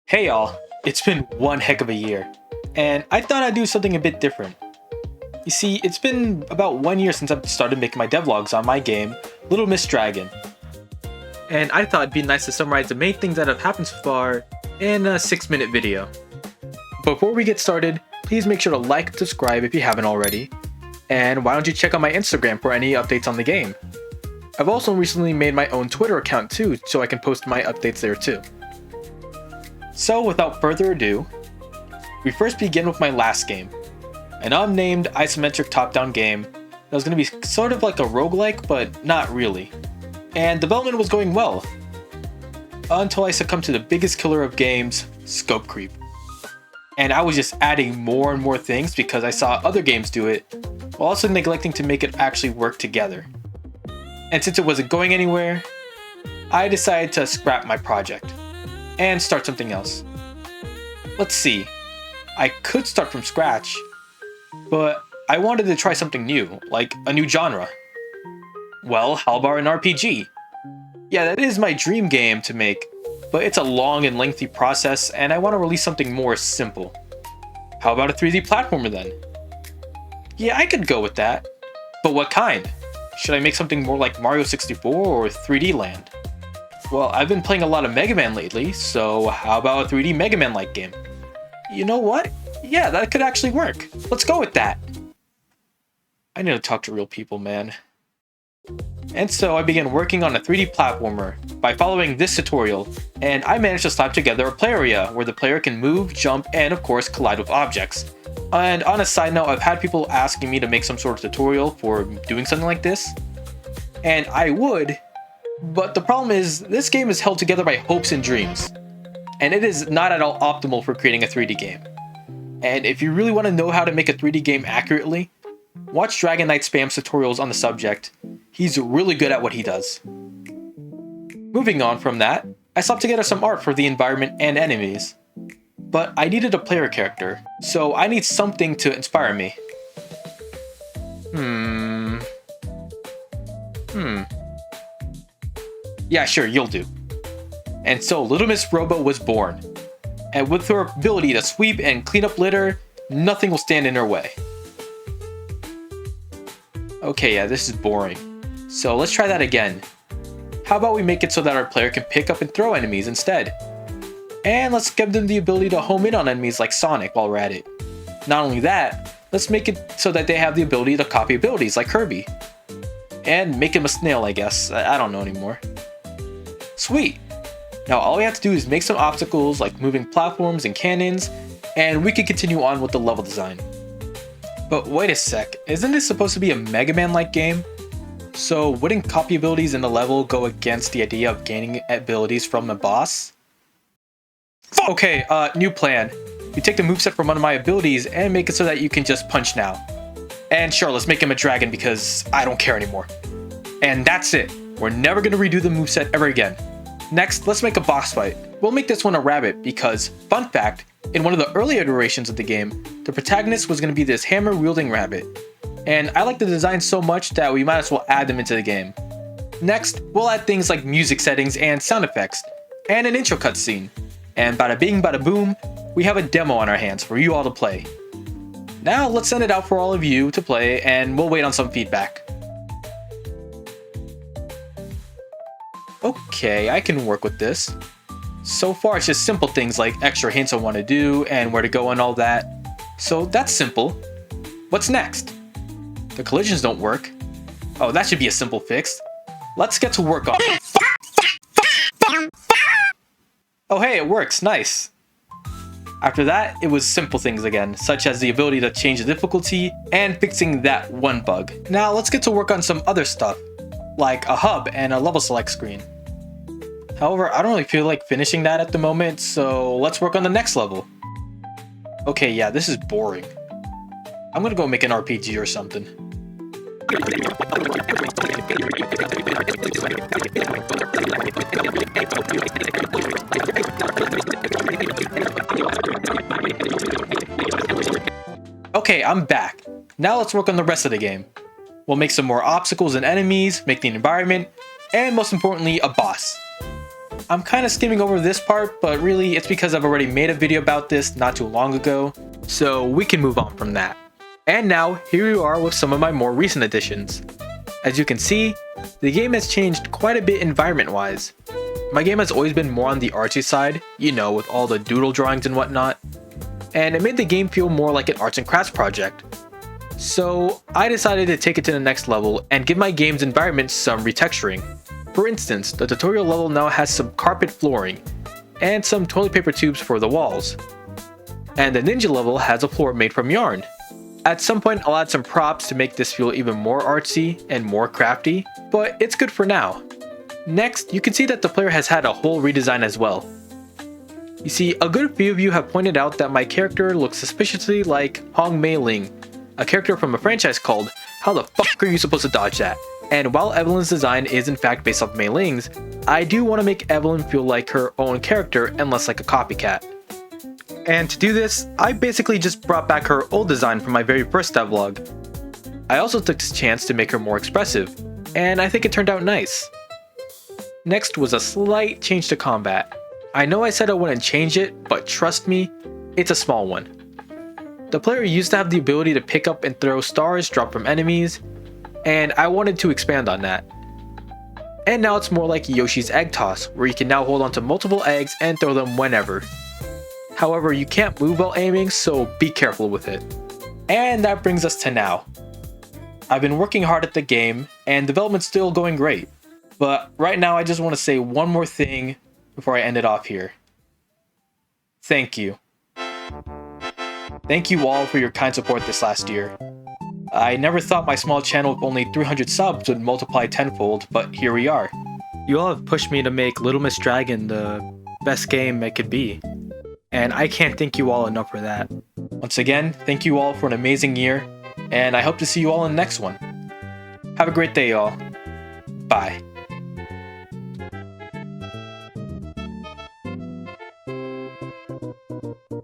Hey y'all, it's been one heck of a year, and I thought I'd do something a bit different. You see, it's been about 1 year since I've started making my devlogs on my game, Little Miss Dragon. And I thought it'd be nice to summarize the main things that have happened so far in a 6-minute video. Before we get started, please make sure to like and subscribe if you haven't already, and why don't you check out my Instagram for any updates on the game. I've also recently made my own Twitter account too, so I can post my updates there too. So without further ado, we first begin with my last game, an unnamed isometric top-down game that was going to be sort of like a roguelike, but not really. And development was going well, until I succumbed to the biggest killer of games, scope creep. And I was just adding more and more things because I saw other games do it, while also neglecting to make it actually work together. And since it wasn't going anywhere, I decided to scrap my project and start something else. Let's see, I could start from scratch, but I wanted to try something new, like a new genre. Well, how about an RPG? Yeah, that is my dream game to make, but it's a long and lengthy process and I want to release something more simple. How about a 3D platformer then? Yeah, I could go with that, but what kind? Should I make something more like Mario 64 or 3D Land? Well, I've been playing a lot of Mega Man lately, so how about a 3D Mega Man-like game? You know what? Yeah, that could actually work. Let's go with that. I need to talk to real people, man. And so I began working on a 3D platformer by following this tutorial, and I managed to slap together a play area where the player can move, jump, and of course collide with objects. And on a side note, I've had people asking me to make some sort of tutorial for doing something like this, and I would, but the problem is, this game is held together by hopes and dreams, and it is not at all optimal for creating a 3D game. And if you really want to know how to make a 3D game accurately, watch Dragon Knight Spam's tutorials on the subject. He's really good at what he does. Moving on from that, I slapped together some art for the environment and enemies. But I needed a player character, so I need something to inspire me. Yeah, sure, you'll do. And so Little Miss Robo was born. And with her ability to sweep and clean up litter, nothing will stand in her way. Okay, yeah, this is boring. So let's try that again. How about we make it so that our player can pick up and throw enemies instead? And let's give them the ability to home in on enemies like Sonic while we're at it. Not only that, let's make it so that they have the ability to copy abilities like Kirby. And make him a snail, I guess. I don't know anymore. Sweet! Now all we have to do is make some obstacles like moving platforms and cannons, and we can continue on with the level design. But wait a sec, isn't this supposed to be a Mega Man-like game? So wouldn't copy abilities in the level go against the idea of gaining abilities from the boss? Okay, new plan. You take the moveset from one of my abilities and make it so that you can just punch now. And sure, let's make him a dragon because I don't care anymore. And that's it. We're never going to redo the moveset ever again. Next, let's make a boss fight. We'll make this one a rabbit because, fun fact, in one of the early iterations of the game, the protagonist was going to be this hammer-wielding rabbit. And I like the design so much that we might as well add them into the game. Next, we'll add things like music settings and sound effects, and an intro cutscene. And bada bing bada boom, we have a demo on our hands for you all to play. Now let's send it out for all of you to play and we'll wait on some feedback. Okay, I can work with this. So far it's just simple things like extra hints I want to do and where to go and all that. So that's simple. What's next? The collisions don't work. Oh, that should be a simple fix. Let's get to work on it. Oh hey, it works, nice. After that, it was simple things again, such as the ability to change the difficulty and fixing that one bug. Now let's get to work on some other stuff, like a hub and a level select screen. However, I don't really feel like finishing that at the moment, so let's work on the next level. Okay, yeah, this is boring. I'm gonna go make an RPG or something. Okay, I'm back. Now let's work on the rest of the game. We'll make some more obstacles and enemies, make the environment, and most importantly, a boss. I'm kind of skimming over this part, but really it's because I've already made a video about this not too long ago, so we can move on from that. And now, here we are with some of my more recent additions. As you can see, the game has changed quite a bit environment-wise. My game has always been more on the artsy side, you know, with all the doodle drawings and whatnot, and it made the game feel more like an arts and crafts project. So I decided to take it to the next level and give my game's environment some retexturing. For instance, the tutorial level now has some carpet flooring, and some toilet paper tubes for the walls. And the ninja level has a floor made from yarn. At some point I'll add some props to make this feel even more artsy and more crafty, but it's good for now. Next, you can see that the player has had a whole redesign as well. You see, a good few of you have pointed out that my character looks suspiciously like Hong Mei Ling, a character from a franchise called How the Fuck Are You Supposed to Dodge That? And while Evelyn's design is in fact based off Mei Ling's, I do want to make Evelyn feel like her own character and less like a copycat. And to do this, I basically just brought back her old design from my very first devlog. I also took this chance to make her more expressive, and I think it turned out nice. Next was a slight change to combat. I know I said I wouldn't change it, but trust me, it's a small one. The player used to have the ability to pick up and throw stars dropped from enemies, and I wanted to expand on that. And now it's more like Yoshi's Egg Toss, where you can now hold onto multiple eggs and throw them whenever. However, you can't move while aiming, so be careful with it. And that brings us to now. I've been working hard at the game, and development's still going great. But right now I just want to say one more thing before I end it off here. Thank you. Thank you all for your kind support this last year. I never thought my small channel with only 300 subs would multiply tenfold, but here we are. You all have pushed me to make Little Miss Dragon the best game it could be. And I can't thank you all enough for that. Once again, thank you all for an amazing year, and I hope to see you all in the next one. Have a great day, y'all. Bye.